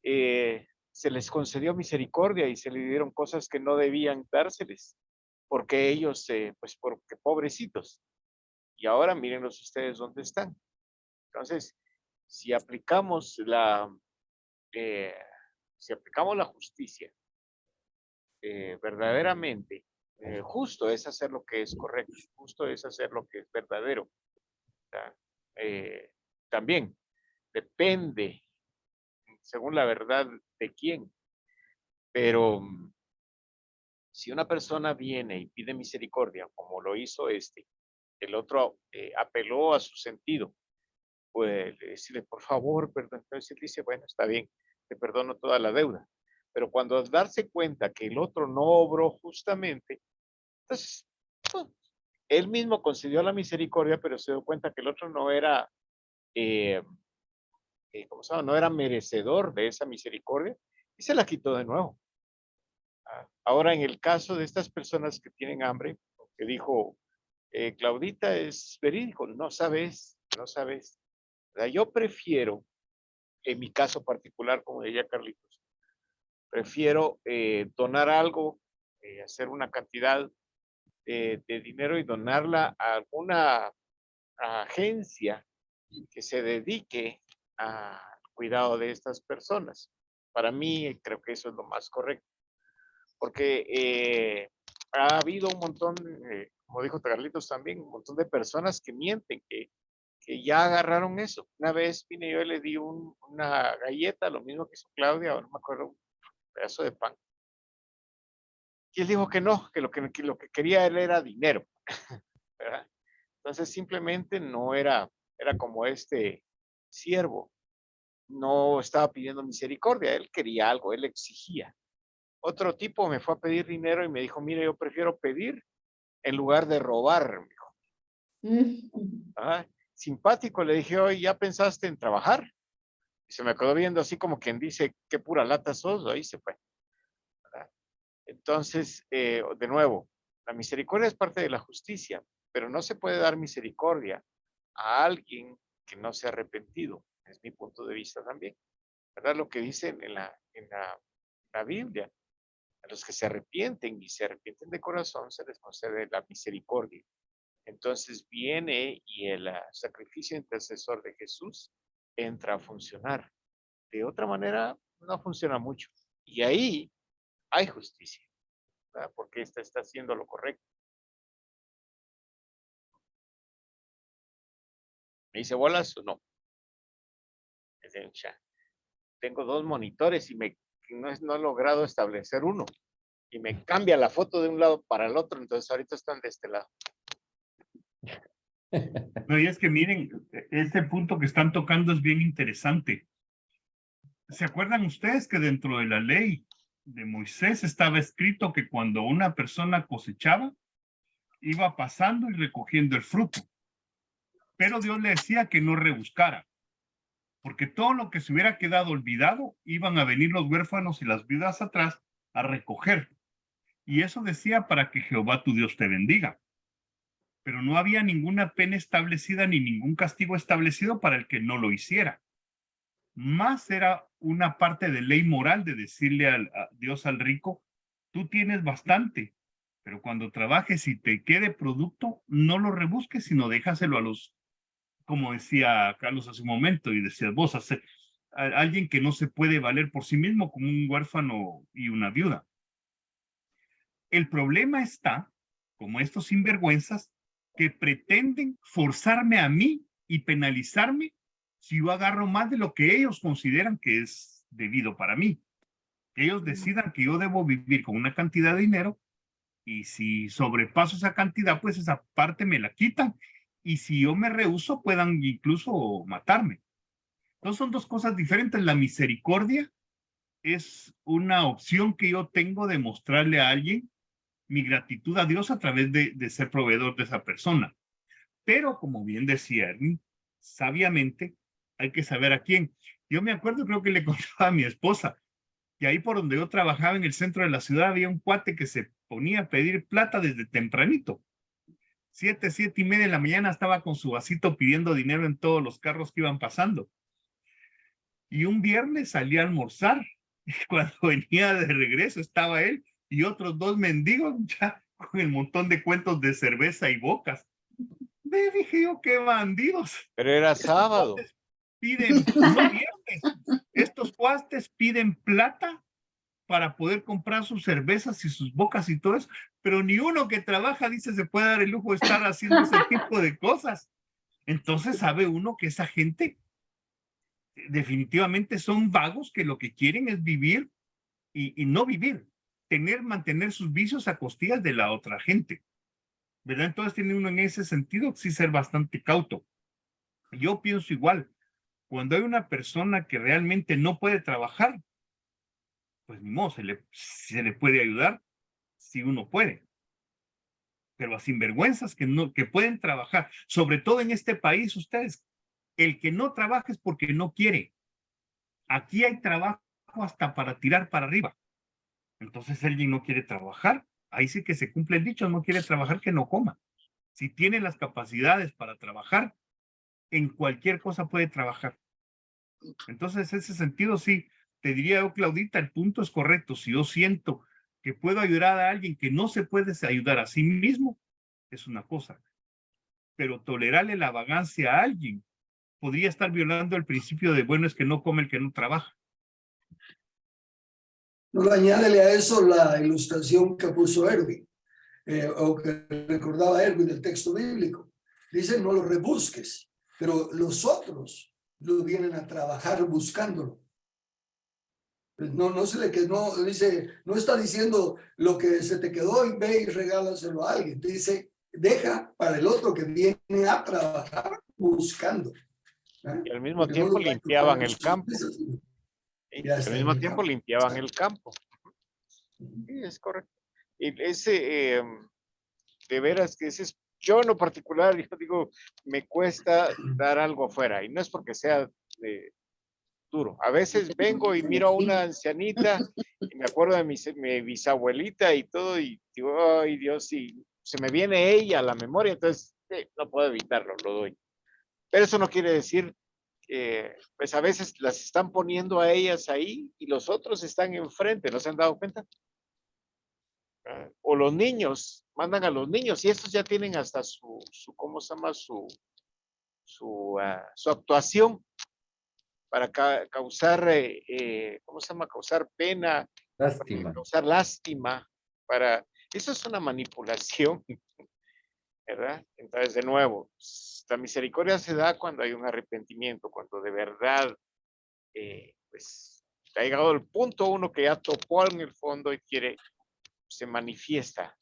Se les concedió misericordia y se les dieron cosas que no debían dárseles, porque ellos, pues porque pobrecitos. Y ahora mírenlos ustedes dónde están. Entonces, si aplicamos si aplicamos la justicia verdaderamente, justo es hacer lo que es correcto, justo es hacer lo que es verdadero. También depende, según la verdad, de quién. Pero si una persona viene y pide misericordia, como lo hizo el otro apeló a su sentido, pues decirle, por favor, perdón. Entonces él dice, bueno, está bien, te perdono toda la deuda. Pero cuando darse cuenta que el otro no obró justamente, entonces él mismo concedió la misericordia, pero se dio cuenta que el otro no era, ¿cómo se llama? No era merecedor de esa misericordia y se la quitó de nuevo. Ahora, en el caso de estas personas que tienen hambre, que dijo Claudita, es verídico, no sabes, no sabes. O sea, yo prefiero, en mi caso particular, como decía Carlitos, prefiero donar algo, hacer una cantidad de dinero y donarla a alguna agencia que se dedique al cuidado de estas personas. Para mí, creo que eso es lo más correcto, porque ha habido un montón, como dijo Carlitos también, un montón de personas que mienten, que ya agarraron eso. Una vez vine yo y le di una galleta, lo mismo que hizo Claudia, no me acuerdo, un pedazo de pan. Y él dijo que no, que lo que quería él era dinero, ¿verdad? Entonces simplemente no era como este siervo, no estaba pidiendo misericordia, él quería algo, él exigía. Otro tipo me fue a pedir dinero y me dijo, mire, yo prefiero pedir en lugar de robar. Me dijo. Simpático, le dije, oye, ¿ya pensaste en trabajar? Y se me quedó viendo así como quien dice, qué pura lata sos, ahí se fue. ¿Verdad? Entonces, de nuevo, la misericordia es parte de la justicia, pero no se puede dar misericordia a alguien que no se ha arrepentido. Es mi punto de vista también. ¿Verdad? Lo que dice en la Biblia. A los que se arrepienten y se arrepienten de corazón se les concede la misericordia. Entonces viene y el sacrificio intercesor de Jesús entra a funcionar. De otra manera, no funciona mucho. Y ahí hay justicia, ¿verdad? Porque esta está haciendo lo correcto. ¿Me dice bolas o no? Tengo 2 monitores y no he logrado establecer uno. Y me cambia la foto de un lado para el otro, entonces ahorita están de este lado. No, y es que miren, este punto que están tocando es bien interesante. ¿Se acuerdan ustedes que dentro de la ley de Moisés estaba escrito que cuando una persona cosechaba, iba pasando y recogiendo el fruto? Pero Dios le decía que no rebuscara, porque todo lo que se hubiera quedado olvidado, iban a venir los huérfanos y las viudas atrás a recoger. Y eso decía para que Jehová tu Dios te bendiga. Pero no había ninguna pena establecida ni ningún castigo establecido para el que no lo hiciera. Más era una parte de ley moral de decirle a Dios al rico, tú tienes bastante, pero cuando trabajes y te quede producto, no lo rebusques, sino déjaselo a los, como decía Carlos hace un momento, y decías vos, a alguien que no se puede valer por sí mismo, como un huérfano y una viuda. El problema está, como estos sinvergüenzas, que pretenden forzarme a mí y penalizarme si yo agarro más de lo que ellos consideran que es debido para mí. Que ellos decidan que yo debo vivir con una cantidad de dinero y si sobrepaso esa cantidad, pues esa parte me la quitan. Y si yo me rehúso, puedan incluso matarme. Entonces son 2 cosas diferentes. La misericordia es una opción que yo tengo de mostrarle a alguien mi gratitud a Dios a través de ser proveedor de esa persona. Pero, como bien decía Erwin, sabiamente hay que saber a quién. Yo me acuerdo, creo que le contaba a mi esposa, que ahí por donde yo trabajaba en el centro de la ciudad había un cuate que se ponía a pedir plata desde tempranito. 7:30 de la mañana estaba con su vasito pidiendo dinero en todos los carros que iban pasando. Y un viernes salí a almorzar. Y cuando venía de regreso estaba él y otros 2 mendigos ya con el montón de cuentos de cerveza y bocas. Me dije yo, qué bandidos. Pero era sábado. Piden, no viernes, estos cuates piden plata para poder comprar sus cervezas y sus bocas y todo eso, pero ni uno que trabaja dice se puede dar el lujo de estar haciendo ese tipo de cosas. Entonces sabe uno que esa gente definitivamente son vagos que lo que quieren es vivir y no vivir, mantener sus vicios a costillas de la otra gente, ¿verdad? Entonces tiene uno en ese sentido sí ser bastante cauto. Yo pienso igual, cuando hay una persona que realmente no puede trabajar, pues ni modo, se le puede ayudar si uno puede. Pero a sinvergüenzas que pueden trabajar, sobre todo en este país, ustedes, el que no trabaja es porque no quiere. Aquí hay trabajo hasta para tirar para arriba. Entonces alguien no quiere trabajar, ahí sí que se cumple el dicho, no quiere trabajar, que no coma. Si tiene las capacidades para trabajar, en cualquier cosa puede trabajar. Entonces, en ese sentido, sí, te diría yo, Claudita, el punto es correcto. Si yo siento que puedo ayudar a alguien que no se puede ayudar a sí mismo, es una cosa. Pero tolerarle la vagancia a alguien podría estar violando el principio de bueno es que no come el que no trabaja. No, añádele a eso la ilustración que puso Erwin, o que recordaba Erwin del texto bíblico. Dice, no lo rebusques, pero los otros lo vienen a trabajar buscándolo. No se le que no dice, no está diciendo lo que se te quedó y ve y regálaselo a alguien. Dice, deja para el otro que viene a trabajar buscando. Y al mismo tiempo limpiaban el campo. Y al mismo tiempo limpiaban el campo. Sí, es correcto. Y ese, de veras que ese es, yo en lo particular, yo digo, me cuesta dar algo afuera, y no es porque sea duro. A veces vengo y miro a una ancianita, y me acuerdo de mi bisabuelita y todo, y digo, ay Dios, y se me viene ella a la memoria, entonces no puedo evitarlo, lo doy. Pero eso no quiere decir que, pues a veces las están poniendo a ellas ahí y los otros están enfrente, ¿no se han dado cuenta? O los niños, mandan a los niños y estos ya tienen hasta ¿cómo se llama? Su actuación para causar, ¿cómo se llama? Causar pena, Lástima. causar lástima, eso es una manipulación, ¿verdad? Entonces, de nuevo, la misericordia se da cuando hay un arrepentimiento, cuando de verdad, pues, ha llegado el punto uno que ya topó en el fondo y se manifiesta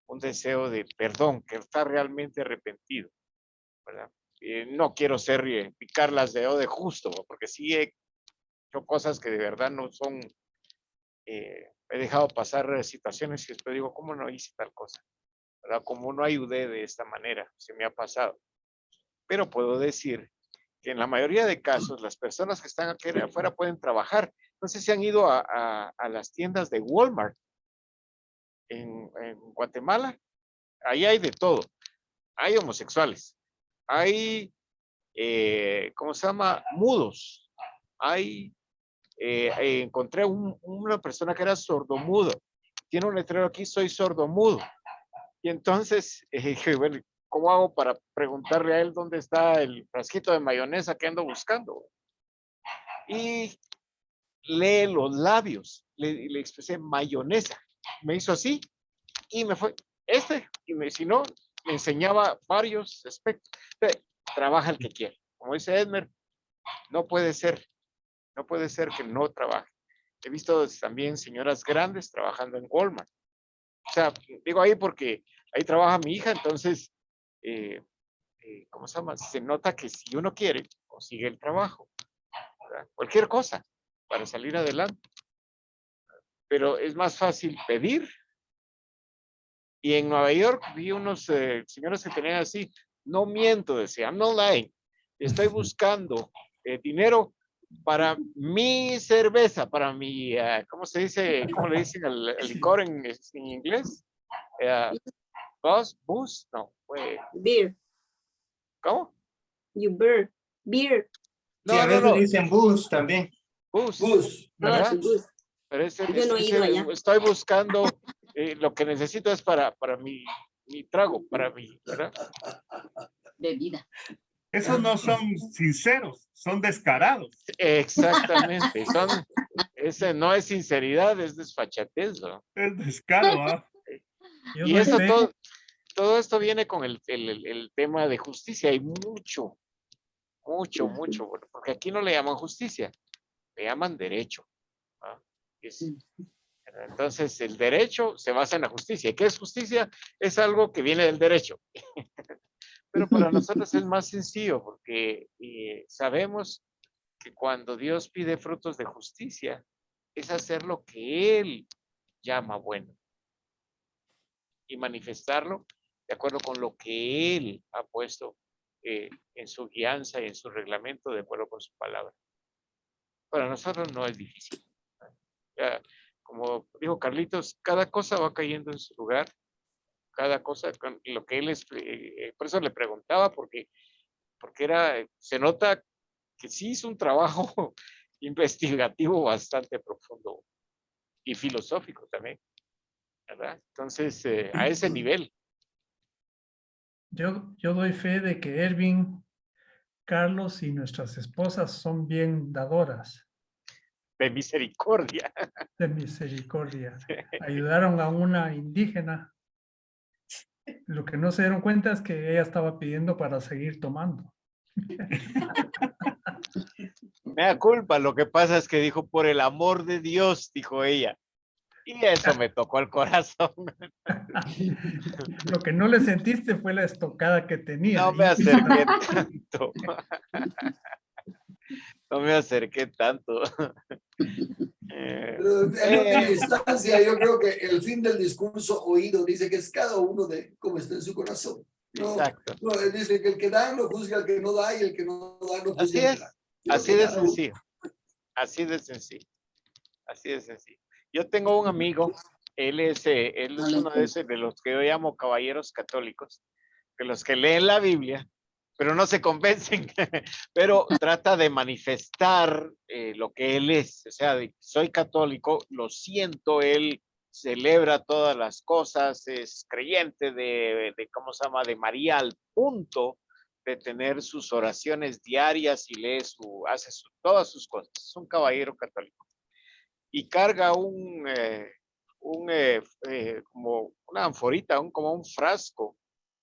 un deseo de perdón, que está realmente arrepentido, ¿verdad? No quiero picarlas de justo, porque sí he hecho cosas que de verdad no son, he dejado pasar situaciones y después digo, ¿cómo no hice tal cosa? ¿Verdad? ¿Cómo no ayudé de esta manera? Se me ha pasado. Pero puedo decir que en la mayoría de casos las personas que están aquí afuera pueden trabajar. No sé si han ido a las tiendas de Walmart en Guatemala. Ahí hay de todo. Hay homosexuales, hay, ¿cómo se llama? Mudos. Encontré una persona que era sordomudo. Tiene un letrero aquí, soy sordomudo. Y entonces, bueno, ¿cómo hago para preguntarle a él dónde está el frasquito de mayonesa que ando buscando? Y lee los labios, le expresé mayonesa. Me hizo así y me fue, si no, me enseñaba varios aspectos. Trabaja el que quiere. Como dice Edmer, no puede ser que no trabaje. He visto también señoras grandes trabajando en Walmart. O sea, digo ahí porque ahí trabaja mi hija, entonces, ¿cómo se llama? Se nota que si uno quiere, consigue el trabajo, ¿verdad? Cualquier cosa para salir adelante. Pero es más fácil pedir. Y en Nueva York vi unos señores que tenían así, no miento, decía, I'm not lying, estoy buscando dinero para mi cerveza, para mi, ¿cómo se dice? ¿Cómo le dicen al licor en inglés? Bus, no, Beer, ¿cómo? beer. Sí, a veces No, dicen bus también. bus, Bus. ¿verdad? Bus. Pero Yo no he ido allá. estoy buscando, lo que necesito es para mi trago, para mi, ¿verdad? Bebida. Esos no son sinceros, son descarados. Exactamente, ese no es sinceridad, es desfachatez, ¿no? Es descaro, ¿ah? Yo Y doy eso, fe, todo esto viene con el tema de justicia. Hay mucho, bueno, porque aquí no le llaman justicia, le llaman derecho, ¿no? Entonces, el derecho se basa en la justicia. ¿Qué es justicia? Es algo que viene del derecho. Pero para nosotros es más sencillo porque sabemos que cuando Dios pide frutos de justicia, es hacer lo que Él llama bueno y manifestarlo de acuerdo con lo que Él ha puesto en su guianza y en su reglamento, de acuerdo con su palabra. Para nosotros no es difícil. Ya, como dijo Carlitos, cada cosa va cayendo en su lugar, cada cosa con lo que él por eso le preguntaba, porque se nota que sí hizo un trabajo investigativo bastante profundo y filosófico también, ¿verdad? Entonces, a ese nivel. yo doy fe de que Ervin, Carlos y nuestras esposas son bien dadoras De misericordia. de misericordia. Ayudaron a una indígena. Lo que no se dieron cuenta es que ella estaba pidiendo para seguir tomando. Me da culpa, lo que pasa es que dijo, por el amor de Dios, dijo ella. Y eso me tocó el corazón. Lo que no le sentiste fue la estocada que tenía. No me acerqué tanto. No me acerqué tanto. Pero en última instancia, yo creo que el fin del discurso oído dice que es cada uno de cómo está en su corazón. No, Exacto. no, dice que el que da no juzga al que no da y el que no da no Así juzga al que da. es. Creo Así que de cada uno- sencillo. Así de sencillo. Así de sencillo. Yo tengo un amigo, él es uno de los que yo llamo caballeros católicos, de los que leen la Biblia, pero no se convencen, pero trata de manifestar lo que él es. O sea, soy católico, lo siento, él celebra todas las cosas, es creyente de ¿cómo se llama? De María al punto de tener sus oraciones diarias y lee todas sus cosas. Es un caballero católico. Y carga como una anforita, como un frasco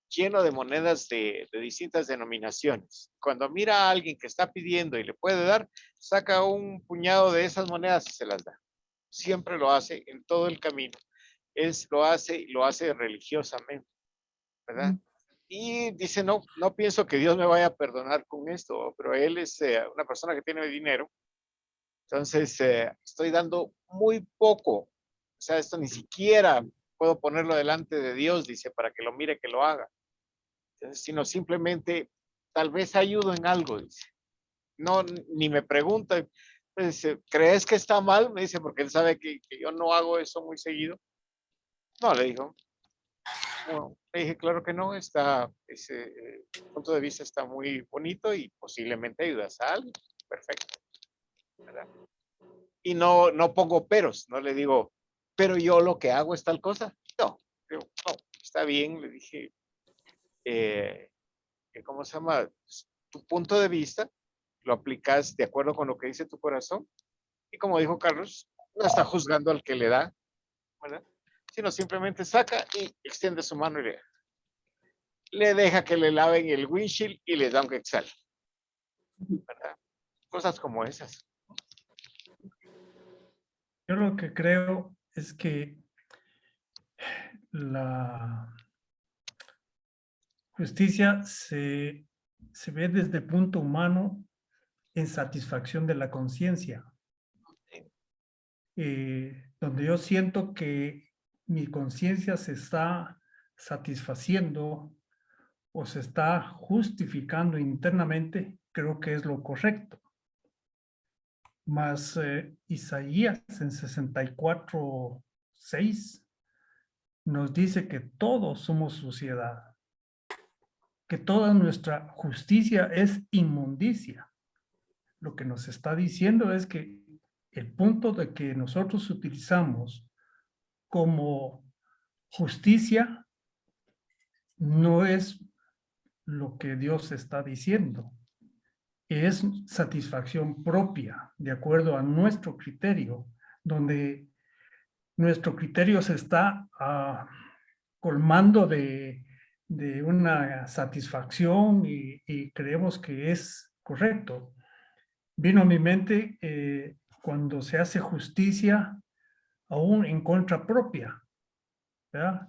lleno de monedas de distintas denominaciones. Cuando mira a alguien que está pidiendo y le puede dar, saca un puñado de esas monedas y se las da. Siempre lo hace en todo el camino. Lo hace religiosamente, ¿verdad? Y dice, no pienso que Dios me vaya a perdonar con esto, pero él es una persona que tiene dinero. Entonces, estoy dando muy poco. O sea, esto ni siquiera puedo ponerlo delante de Dios, dice, para que lo mire, que lo haga. Entonces, sino simplemente, tal vez ayudo en algo, dice. No, ni me pregunta, pues, ¿crees que está mal? Me dice, porque él sabe que yo no hago eso muy seguido. No, le dijo. Bueno, le dije, claro que no, ese punto de vista está muy bonito y posiblemente ayudas a alguien. Perfecto. ¿Verdad? Y no pongo peros, no le digo, pero yo lo que hago es tal cosa. No, está bien, le dije, ¿cómo se llama? Tu punto de vista lo aplicas de acuerdo con lo que dice tu corazón. Y como dijo Carlos, no está juzgando al que le da, ¿verdad? Sino simplemente saca y extiende su mano y le deja que le laven el windshield y le da un quetzal, ¿verdad? Cosas como esas. Yo lo que creo es que la justicia se ve desde el punto humano en satisfacción de la conciencia. Donde yo siento que mi conciencia se está satisfaciendo o se está justificando internamente, creo que es lo correcto. Mas Isaías en 64:6 nos dice que todos somos suciedad, que toda nuestra justicia es inmundicia. Lo que nos está diciendo es que el punto de que nosotros utilizamos como justicia no es lo que Dios está diciendo. Es satisfacción propia, de acuerdo a nuestro criterio, donde nuestro criterio se está colmando de una satisfacción y creemos que es correcto. Vino a mi mente cuando se hace justicia aún en contra propia, ¿verdad?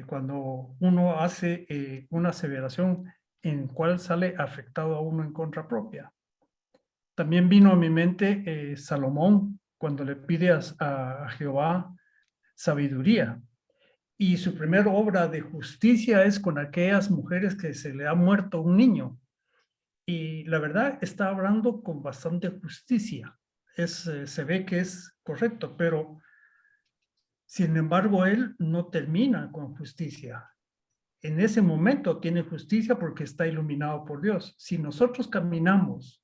Cuando uno hace una aseveración en cual sale afectado a uno en contra propia. También vino a mi mente Salomón cuando le pide a Jehová sabiduría. Y su primera obra de justicia es con aquellas mujeres que se le ha muerto un niño. Y la verdad está hablando con bastante justicia. Se ve que es correcto, pero sin embargo él no termina con justicia. En ese momento tiene justicia porque está iluminado por Dios. Si nosotros caminamos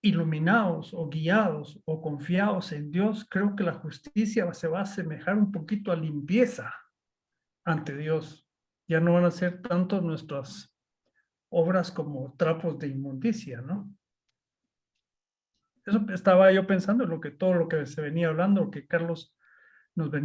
iluminados o guiados o confiados en Dios, creo que la justicia se va a asemejar un poquito a limpieza ante Dios. Ya no van a ser tanto nuestras obras como trapos de inmundicia, ¿no? Eso estaba yo pensando en todo lo que se venía hablando, que Carlos nos venía